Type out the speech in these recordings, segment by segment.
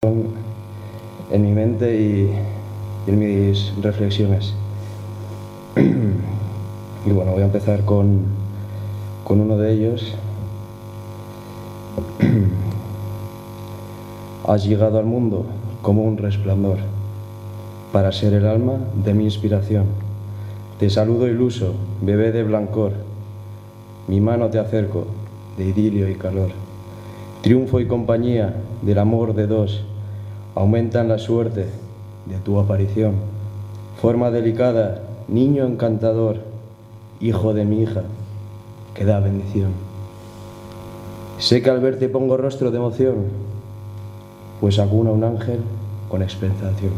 en mi mente y en mis reflexiones. Y bueno, voy a empezar con uno de ellos. Has llegado al mundo como un resplandor, para ser el alma de mi inspiración. Te saludo iluso, bebé de blancor, mi mano te acerco, de idilio y calor. Triunfo y compañía del amor de dos aumentan la suerte de tu aparición. Forma delicada, niño encantador, hijo de mi hija, que da bendición. Sé que al verte pongo rostro de emoción, pues acuna un ángel con expectación.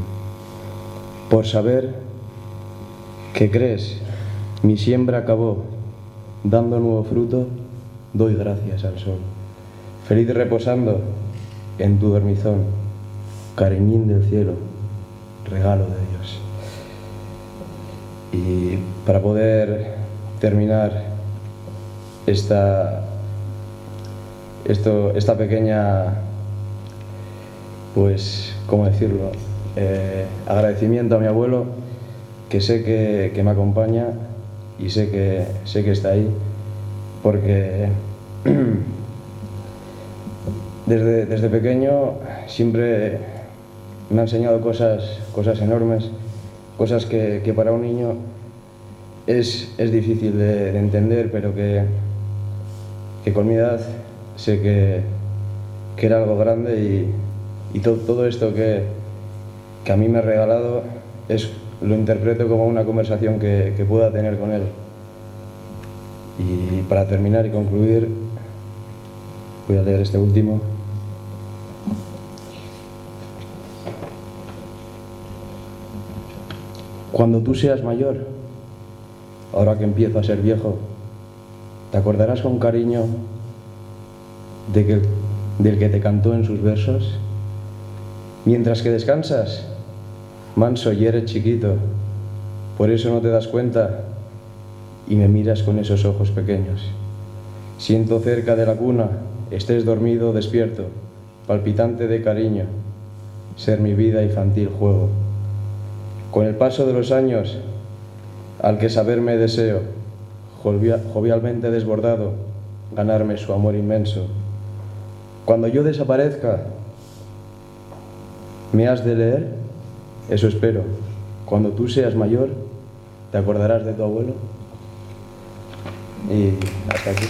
Por saber que crees, mi siembra acabó, dando nuevo fruto, doy gracias al sol. Feliz reposando en tu dormizón, cariñín del cielo, regalo de Dios. Y para poder terminar esta pequeña, pues, ¿cómo decirlo? Agradecimiento a mi abuelo, que sé que me acompaña y sé que está ahí, porque desde pequeño siempre me ha enseñado cosas enormes, cosas que para un niño es difícil de entender, pero que con mi edad sé que era algo grande, y todo esto que a mí me ha regalado lo interpreto como una conversación que pueda tener con él. Y para terminar y concluir, voy a leer este último. Cuando tú seas mayor, ahora que empiezo a ser viejo, te acordarás con cariño del que te cantó en sus versos. Mientras que descansas, manso y eres chiquito, por eso no te das cuenta y me miras con esos ojos pequeños. Siento cerca de la cuna, estés dormido o despierto, palpitante de cariño, ser mi vida infantil juego. Con el paso de los años, al que saberme deseo, jovialmente desbordado, ganarme su amor inmenso. Cuando yo desaparezca, ¿me has de leer? Eso espero. Cuando tú seas mayor, ¿te acordarás de tu abuelo? Y hasta aquí.